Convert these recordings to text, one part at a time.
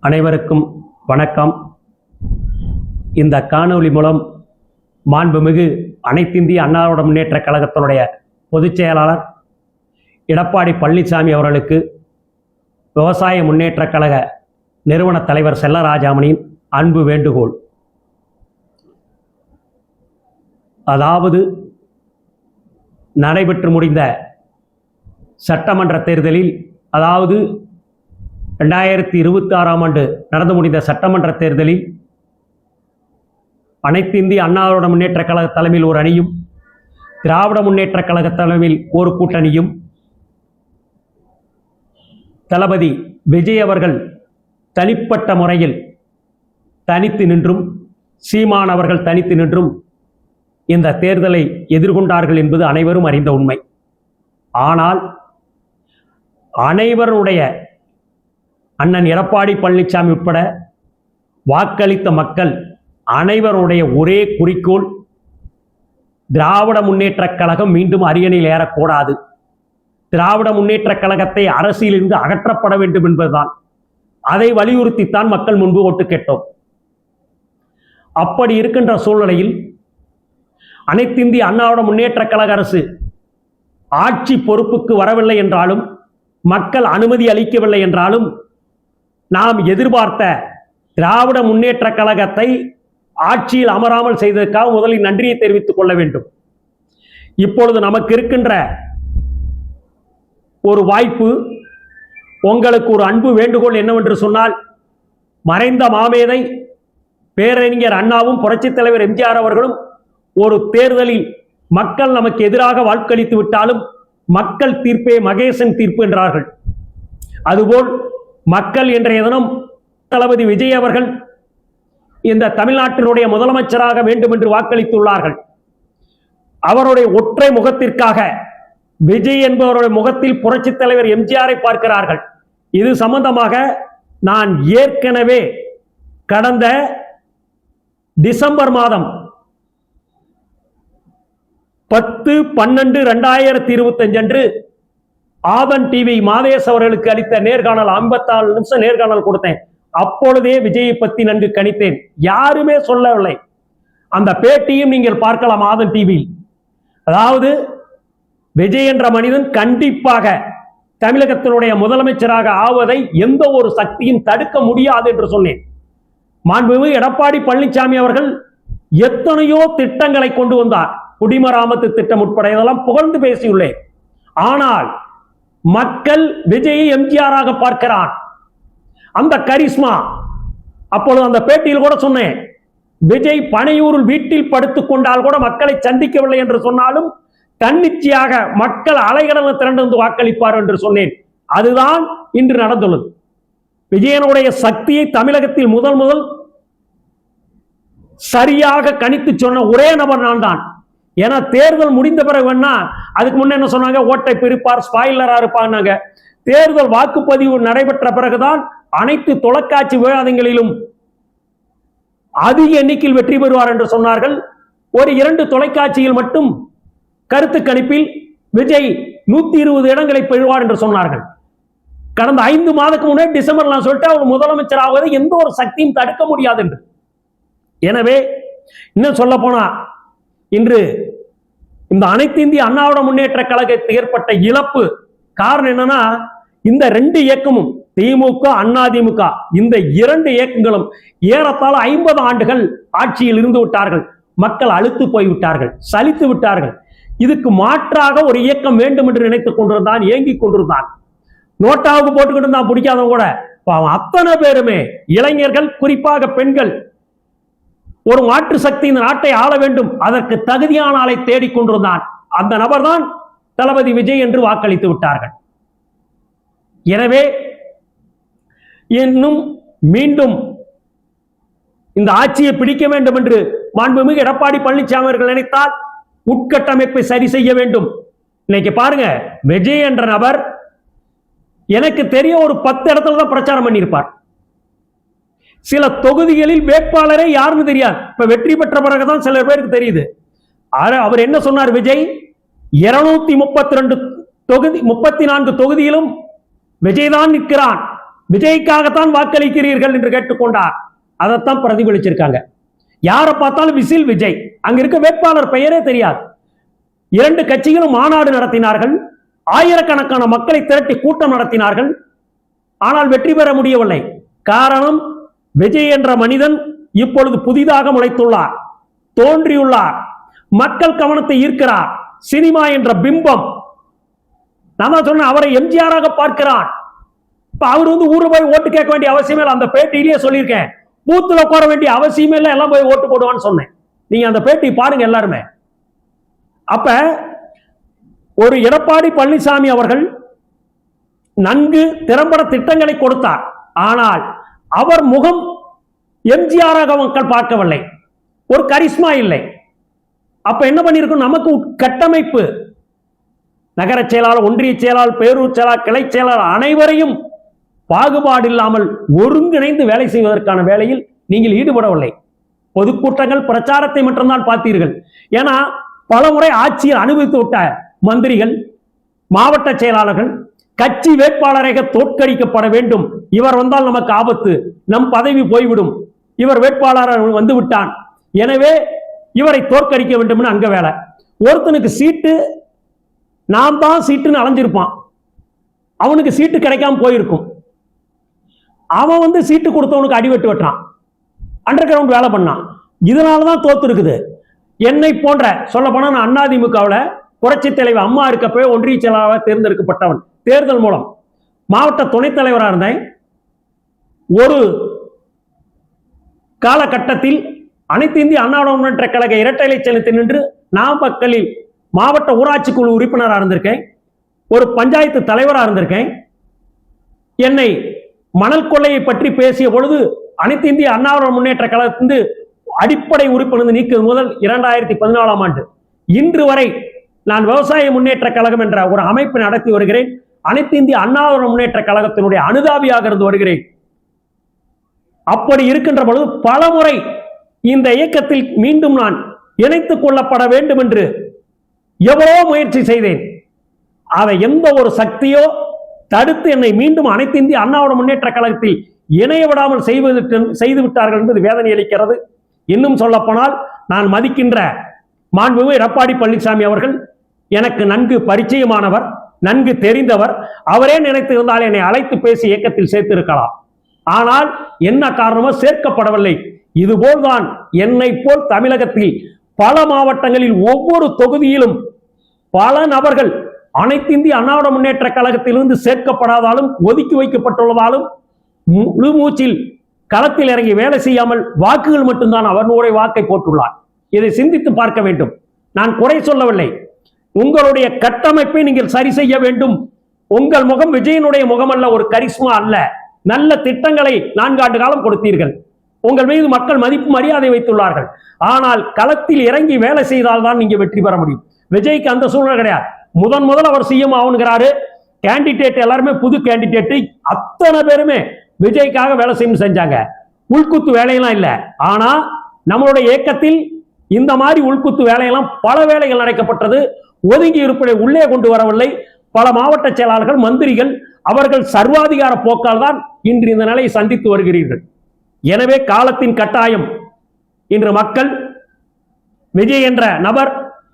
அனைவருக்கும் வணக்கம். இந்த காணொளி மூலம் மாண்புமிகு அனைத்திந்திய அண்ணா திராவிட முன்னேற்றக் கழகத்தினுடைய பொதுச் செயலாளர் எடப்பாடி பழனிசாமி அவர்களுக்கு விவசாய முன்னேற்றக் கழக நிறுவன தலைவர் செல்லராஜாமணியின் அன்பு வேண்டுகோள். அதாவது, நடைபெற்று முடிந்த சட்டமன்ற தேர்தலில், அதாவது 2026ஆம் ஆண்டு நடந்து முடிந்த சட்டமன்ற தேர்தலில் அனைத்து இந்திய அண்ணா திராவிட முன்னேற்றக் கழக தலைமையில் ஒரு அணியும், திராவிட முன்னேற்றக் கழக தலைமையில் ஒரு கூட்டணியும், தளபதி விஜய் அவர்கள் தனிப்பட்ட முறையில் தனித்து நின்றும், சீமான் அவர்கள் தனித்து நின்றும் இந்த தேர்தலை எதிர்கொண்டார்கள் என்பது அனைவரும் அறிந்த உண்மை. ஆனால் அனைவருடைய அண்ணன் எடப்பாடி பழனிசாமி உட்பட வாக்களித்த மக்கள் அனைவருடைய ஒரே குறிக்கோள், திராவிட முன்னேற்றக் கழகம் மீண்டும் அரியணையில் ஏறக்கூடாது, திராவிட முன்னேற்றக் கழகத்தை அரசியலிருந்து அகற்றப்பட வேண்டும் என்பதுதான். அதை வலியுறுத்தித்தான் மக்கள் முன்பு ஓட்டு கேட்டோம். அப்படி இருக்கின்ற சூழ்நிலையில் அனைத்து இந்திய அண்ணா திராவிட முன்னேற்றக் கழக அரசு ஆட்சி பொறுப்புக்கு வரவில்லை என்றாலும், மக்கள் அனுமதி அளிக்கவில்லை என்றாலும், நாம் எதிர்பார்த்த திராவிட முன்னேற்றக் கழகத்தை ஆட்சியில் அமராமல் செய்ததற்காக முதலில் நன்றியை தெரிவித்துக் கொள்ள வேண்டும். இப்பொழுது நமக்கு இருக்கின்ற ஒரு வாய்ப்பு, உங்களுக்கு ஒரு அன்பு வேண்டுகோள் என்னவென்று சொன்னால், மறைந்த மாமேதை பேரறிஞர் அண்ணாவும் புரட்சித் தலைவர் எம்ஜிஆர் அவர்களும் ஒரு தேர்தலில் மக்கள் நமக்கு எதிராக வாக்களித்து விட்டாலும் மக்கள் தீர்ப்பே மகேசன் தீர்ப்பு என்றார்கள். அதுபோல் மக்கள் இன்றைய தினம் தளபதி விஜய் அவர்கள் இந்த தமிழ்நாட்டினுடைய முதலமைச்சராக வேண்டும் என்று வாக்களித்துள்ளார்கள். அவருடைய ஒற்றை முகத்திற்காக விஜய் என்பவருடைய முகத்தில் புரட்சித் தலைவர் எம்ஜிஆரை பார்க்கிறார்கள். இது சம்பந்தமாக நான் ஏற்கனவே கடந்த டிசம்பர் மாதம் 10/12/2025 அன்று ஆதன் டிவி மாதேஷ் அவர்களுக்கு அளித்த நேர்காணல், 54 நிமிஷம் நேர்காணல் கொடுத்தேன். அப்பொழுதே விஜயை பற்றி நன்கு கணித்தேன். யாருமே சொல்லவில்லை. அந்த பேட்டியும் நீங்கள் பார்க்கலாம் ஆதன் டிவியில். அதாவது, விஜய் என்ற மனிதன் கண்டிப்பாக தமிழகத்தினுடைய முதலமைச்சராக ஆவதை எந்த ஒரு சக்தியும் தடுக்க முடியாது என்று சொன்னேன். மாண்புமிகு எடப்பாடி பழனிசாமி அவர்கள் எத்தனையோ திட்டங்களை கொண்டு வந்தார். குடிமராமத்து திட்டம் உட்பட இதெல்லாம் புகழ்ந்து பேசியுள்ளேன். ஆனால் மக்கள் விஜயை எம்ஜிஆராக பார்க்கிறான். அந்த கரிஸ்மா, அப்பொழுது அந்த பேட்டியில் கூட சொன்னேன், விஜய் பனையூரில் வீட்டில் படுத்துக் கொண்டால் கூட மக்களை சந்திக்கவில்லை என்று சொன்னாலும் தன்னிச்சையாக மக்கள் அலைகடல திரண்டு வந்து வாக்களிப்பார் என்று சொன்னேன். அதுதான் இன்று நடந்துள்ளது. விஜயனுடைய சக்தியை தமிழகத்தில் முதல் சரியாக கணித்து சொன்ன ஒரே நபர் நான் தான். ஏன்னா தேர்தல் முடிந்த பிறகு வேணா, அதுக்கு முன்ன என்ன சொன்னாங்க, ஓட்டை பிரிப்பார், ஸ்பாயிலரா இருப்பாங்க. தேர்தல் வாக்குப்பதிவு நடைபெற்ற பிறகுதான் அனைத்து தொலைக்காட்சி விவாதங்களிலும் அதிக எண்ணிக்கையில் வெற்றி பெறுவார் என்று சொன்னார்கள். ஒரு 2 தொலைக்காட்சியில் மட்டும் கருத்து கணிப்பில் விஜய் 120 இடங்களை பெறுவார் என்று சொன்னார்கள். கடந்த 5 மாதத்துக்கு முன்னே டிசம்பர் நான் சொல்லிட்டு அவர் முதலமைச்சர் ஆவதை எந்த ஒரு சக்தியும் தடுக்க முடியாது என்று. எனவே இன்னும் சொல்ல போனா, இன்று இந்த அனைத்து இந்திய அண்ணா திராவிட முன்னேற்றக் கழகத்தில் ஏற்பட்ட இழப்பு காரணம் என்னன்னா, இந்த 2 இயக்கமும், திமுக அதிமுக, இந்த 2 இயக்கங்களும் ஏறத்தாழ 50 ஆண்டுகள் ஆட்சியில் இருந்து விட்டார்கள். மக்கள் அழுத்து போய்விட்டார்கள், சலித்து விட்டார்கள். இதுக்கு மாற்றாக ஒரு இயக்கம் வேண்டும் என்று நினைத்துக் கொண்டிருந்தான், ஏங்கிக் கொண்டிருந்தான். நோட்டாவுக்கு போட்டுக்கிட்டு இருந்தான் பிடிக்காதவங்க கூட. அத்தனை பேருமே இளைஞர்கள், குறிப்பாக பெண்கள், ஒரு மாற்று சக்தி இந்த நாட்டை ஆள வேண்டும், அதற்கு தகுதியான ஆளை தேடிக்கொண்டிருந்தான். அந்த நபர் தான் தளபதி விஜய் என்று வாக்களித்து விட்டார்கள். எனவே இன்னும் மீண்டும் இந்த ஆட்சியை பிடிக்க வேண்டும் என்று மாண்புமிகு எடப்பாடி பழனிசாமி அவர்கள் நினைத்தால் உட்கட்டமைப்பை சரி செய்ய வேண்டும். இன்னைக்கு பாருங்க, விஜய் என்ற நபர் எனக்கு தெரிய ஒரு 10 இடத்துல தான் பிரச்சாரம் பண்ணியிருப்பார். சில தொகுதிகளில் வேட்பாளரே யாருன்னு தெரியாது. இப்ப வெற்றி பெற்ற பிறகுதான் சில பேருக்கு தெரியுது. அவர் என்ன சொன்னார், விஜய் 232 34 தொகுதியிலும் விஜய் தான் நிற்கிறான், விஜய்க்காகத்தான் வாக்களிக்கிறீர்கள் என்று கேட்டுக்கொண்டார். அதைத்தான் பிரதிபலிச்சிருக்காங்க. யாரை பார்த்தாலும் விசில் விஜய். அங்க இருக்க வேட்பாளர் பெயரே தெரியாது. 2 கட்சிகளும் மாநாடு நடத்தினார்கள். ஆயிரக்கணக்கான மக்களை திரட்டி கூட்டம் நடத்தினார்கள். ஆனால் வெற்றி பெற முடியவில்லை. காரணம், விஜய் என்ற மனிதன் இப்பொழுது புதிதாக முளைத்துள்ளார், தோன்றியுள்ளார், மக்கள் கவனத்தை ஈர்க்கிறார். சினிமா என்ற பிம்பம், நான் தான் சொன்னேன், அவரை எம்ஜிஆராக பார்க்கிறான். இப்ப அவர் ஊரு போய் ஓட்டு கேட்க வேண்டிய அவசியமே இல்லை. அந்த பேட்டியிலேயே சொல்லியிருக்கேன், பூத்துல உட்கார வேண்டிய அவசியமே இல்லை, எல்லாம் போய் ஓட்டு போடுவான்னு சொன்னேன். நீங்க அந்த பேட்டி பாருங்க எல்லாருமே. அப்ப ஒரு எடப்பாடி பழனிசாமி அவர்கள் நன்கு திறம்பட திட்டங்களை கொடுத்தார். ஆனால் அவர் முகம் எம்ஜிஆராக மக்கள் பார்க்கவில்லை, ஒரு கரிஸ்மா இல்லை. அப்ப என்ன பண்ணிருக்கும், நமக்கு கட்டமைப்பு, நகர செயலாளர், ஒன்றிய செயலாளர், பேரூர் செயலாளர், கிளை செயலாளர் அனைவரையும் பாகுபாடு இல்லாமல் ஒருங்கிணைந்து வேலை செய்வதற்கான வேலையில் நீங்கள் ஈடுபடவில்லை. பொதுக்கூட்டங்கள், பிரச்சாரத்தை மட்டும்தான் பார்த்தீர்கள். ஏன்னா பல முறை ஆட்சியில் அனுபவித்து விட்ட மந்திரிகள், மாவட்ட செயலாளர்கள் கட்சி வேட்பாளராக தோற்கடிக்கப்பட வேண்டும், இவர் வந்தால் நமக்கு ஆபத்து, நம் பதவி போய்விடும், இவர் வேட்பாளர் வந்து விட்டான், எனவே இவரை தோற்கடிக்க வேண்டும் அங்க வேலை. ஒருத்தனுக்கு சீட்டு, நான் தான் சீட்டுன்னு அலைஞ்சிருப்பான், அவனுக்கு சீட்டு கிடைக்காம போயிருக்கும். அவன் சீட்டு கொடுத்தவனுக்கு அடிவெட்டு வெட்டான், அண்டர் கிரவுண்ட் வேலை பண்ணான். இதனாலதான் தோத்து இருக்குது. என்னை போன்ற, சொல்ல போனா நான் அதிமுகவில் புரட்சி தலைவர் அம்மா இருக்கப்பவே ஒன்றிய செயலாளராக தேர்ந்தெடுக்கப்பட்டவன். தேர்தல் மூலம் மாவட்ட துணைத் தலைவராக இருந்தேன். ஒரு காலகட்டத்தில் அனைத்து இந்திய அண்ணா முன்னேற்ற கழக இரட்டை இலை சின்னத்தில் நின்று நாமக்கல்லில் மாவட்ட ஊராட்சி குழு உறுப்பினராக இருந்திருக்கேன், ஒரு பஞ்சாயத்து தலைவராக இருந்திருக்கேன். என்னை மணல் கொள்ளையை பற்றி பேசிய பொழுது அனைத்து இந்திய அண்ணா முன்னேற்ற கழகத்திலிருந்து அடிப்படை உறுப்பினர் நீக்குவது முதல் 2014ஆம் ஆண்டு இன்று வரை நான் விவசாய முன்னேற்ற கழகம் என்ற ஒரு அமைப்பை நடத்தி வருகிறேன். அனைத்து இந்திய அண்ணா முன்னேற்ற கழகத்தினுடைய அனுதாபியாக இருந்து வருகிறேன். அப்படி இருக்கின்ற பொழுது பல முறை இந்த இயக்கத்தில் மீண்டும் நான் இணைத்துக் கொள்ளப்பட வேண்டும் என்று எவ்வளவோ முயற்சி செய்தேன். அதை எந்த ஒரு சக்தியோ தடுத்து என்னை மீண்டும் அனைத்து இந்திய அண்ணா முன்னேற்ற கழகத்தில் இணைய விடாமல் செய்து விட்டார்கள் என்பது வேதனை அளிக்கிறது. இன்னும் சொல்ல போனால், நான் மதிக்கின்ற மாண்புமிகு எடப்பாடி பழனிசாமி அவர்கள் எனக்கு நன்கு பரிச்சயமானவர், நன்கு தெரிந்தவர். அவரே நினைத்திருந்தால் என்னை அழைத்து பேசி இயக்கத்தில் சேர்த்திருக்கலாம். ஆனால் என்ன காரணமோ சேர்க்கப்படவில்லை. இதுபோல்தான் என்னை போல் தமிழகத்தில் பல மாவட்டங்களில் ஒவ்வொரு தொகுதியிலும் பல நபர்கள் அனைத்து இந்திய அண்ணா முன்னேற்ற கழகத்திலிருந்து சேர்க்கப்படாதாலும் ஒதுக்கி வைக்கப்பட்டுள்ளதாலும் முழு மூச்சில் களத்தில் இறங்கி வேலை செய்யாமல் வாக்குகள் மட்டும்தான் அவனுடைய வாக்கை போட்டுள்ளார். இதை சிந்தித்து பார்க்க வேண்டும். நான் குறை சொல்லவில்லை. உங்களுடைய கட்டமைப்பை நீங்கள் சரி செய்ய வேண்டும். உங்கள் முகம் விஜயனுடைய முகம் அல்ல, ஒரு கரிஸ்மா அல்ல. நல்ல திட்டங்களை 4 ஆண்டு காலம் கொடுத்தீர்கள். உங்கள் மீது மக்கள் மதிப்பு மரியாதை வைத்துள்ளார்கள். ஆனால் களத்தில் இறங்கி வேலை செய்தால்தான் நீங்க வெற்றி பெற முடியும். விஜய்க்கு அந்த சூழ்நிலை கிடையாது. முதல் அவர் சிஎம் ஆகுங்கிறாரு. கேண்டிடேட் எல்லாருமே புது கேண்டிடேட், அத்தனை பேருமே விஜய்க்காக வேலை செய்யணும் செஞ்சாங்க. உள்குத்து வேலையெல்லாம் இல்லை. ஆனா நம்மளுடைய இயக்கத்தில் இந்த மாதிரி உள்குத்து வேலையெல்லாம் பல வேலைகள் நடக்கப்பட்டது. ஒதுங்கி இருப்பதை உள்ளே கொண்டு வரவில்லை. பல மாவட்ட செயலாளர்கள், மந்திரிகள் அவர்கள் சர்வாதிகார போக்கால் தான் இன்று இந்த நிலையை சந்தித்து வருகிறீர்கள். எனவே காலத்தின் கட்டாயம். இன்று மக்கள் விஜய் என்ற நபர்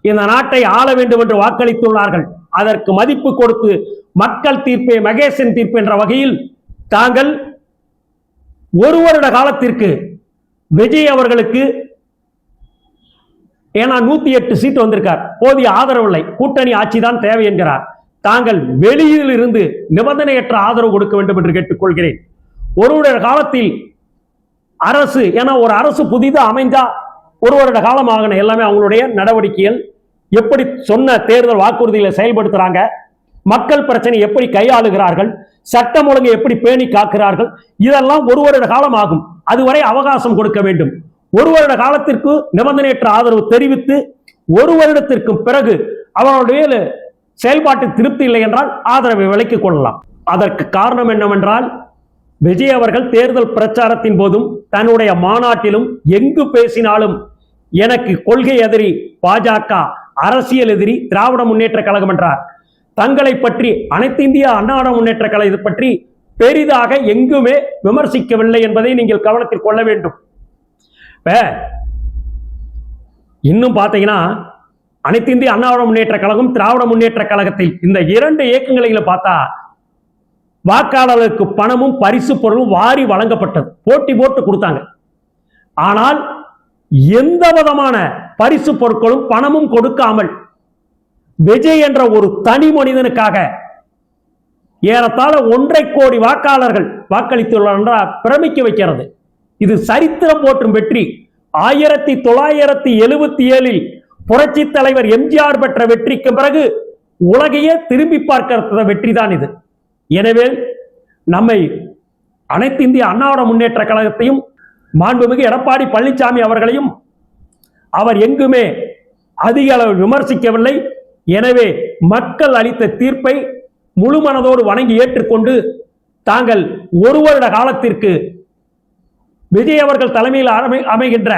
இந்த நாட்டை ஆள வேண்டும் என்று வாக்களித்துள்ளார்கள். அதற்கு மதிப்பு கொடுத்து மக்கள் தீர்ப்பே மகேசன் தீர்ப்பு என்ற வகையில் தாங்கள் ஒரு வருட காலத்திற்கு விஜய் அவர்களுக்கு, ஏன்னா 108 சீட் வந்திருக்கார், போதிய ஆதரவு இல்லை, கூட்டணி ஆட்சி தான் தேவை என்கிறார். தாங்கள் வெளியில் இருந்து நிபந்தனையற்ற ஆதரவு கொடுக்க வேண்டும் என்று கேட்டுக்கொள்கிறேன். ஒரு வருட காலத்தில் அரசு, ஏன்னா ஒரு அரசு புதிதாக அமைந்தா ஒரு வருட காலம் ஆகணும். எல்லாமே அவங்களுடைய நடவடிக்கைகள் எப்படி சொன்ன தேர்தல் வாக்குறுதிகளை செயல்படுத்துறாங்க, மக்கள் பிரச்சனை எப்படி கையாளுகிறார்கள், சட்டம் ஒழுங்கை எப்படி பேணி காக்கிறார்கள், இதெல்லாம் ஒரு வருட காலம் ஆகும். அதுவரை அவகாசம் கொடுக்க வேண்டும். ஒரு வருட காலத்திற்கு நிபந்தனையற்ற ஆதரவு தெரிவித்து ஒரு வருடத்திற்கு பிறகு அவருடைய செயல்பாட்டு திருப்தி இல்லை என்றால் ஆதரவை விலக்கிக் கொள்ளலாம். அதற்கு காரணம் என்னவென்றால், விஜய் அவர்கள் தேர்தல் பிரச்சாரத்தின் போதும் தன்னுடைய மாநாட்டிலும் எங்கு பேசினாலும் எனக்கு கொள்கை எதிரி பாஜக, அரசியல் எதிரி திராவிட முன்னேற்ற கழகம் என்றார். தங்களை பற்றி, அனைத்து இந்திய அண்ணா முன்னேற்ற கழகம் பற்றி பெரிதாக எங்குமே விமர்சிக்கவில்லை என்பதை நீங்கள் கவனத்தில் கொள்ள வேண்டும். இன்னும் பார்த்தீங்கன்னா அனைத்து இந்திய அண்ணா முன்னேற்ற கழகம், திராவிட முன்னேற்ற கழகத்தில் இந்த இரண்டு இயக்கங்களில் பார்த்தா வாக்காளர்களுக்கு பணமும் பரிசு பொருளும் வாரி வழங்கப்பட்டது, போட்டி போட்டு கொடுத்தாங்க. ஆனால் எந்த விதமான பரிசு பொருட்களும் பணமும் கொடுக்காமல் விஜய் என்ற ஒரு தனி மனிதனுக்காக ஏறத்தாழ 1.5 கோடி வாக்காளர்கள் வாக்களித்துள்ளனர் பிரமிக்க வைக்கிறது. இது சரித்திரம் போற்றும் வெற்றி. 1977 புரட்சி தலைவர் எம்ஜிஆர் பெற்ற வெற்றிக்கு பிறகு உலகையே திரும்பி பார்க்கிற வெற்றி தான் இது. எனவே நம்மை அனைத்து இந்திய அண்ணா முன்னேற்ற கழகத்தையும் மாண்புமிகு எடப்பாடி பழனிசாமி அவர்களையும் அவர் எங்குமே அதிக அளவில் விமர்சிக்கவில்லை. எனவே மக்கள் அளித்த தீர்ப்பை முழு மனதோடு வணங்கி ஏற்றுக்கொண்டு தாங்கள் 1 வருட காலத்திற்கு விஜய் அவர்கள் தலைமையில் அமைகின்ற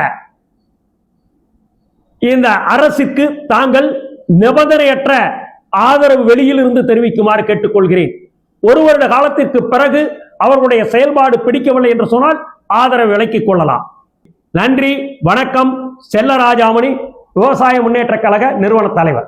இந்த அரசுக்கு தாங்கள் நிபந்தனையற்ற ஆதரவு வெளியில் இருந்து தெரிவிக்குமாறு கேட்டுக்கொள்கிறேன். 1 வருட காலத்திற்கு பிறகு அவர்களுடைய செயல்பாடு பிடிக்கவில்லை என்று சொன்னால் ஆதரவு விலக்கிக் கொள்ளலாம். நன்றி, வணக்கம். செல்லராஜாமணி, விவசாய முன்னேற்ற கழக நிறுவன தலைவர்.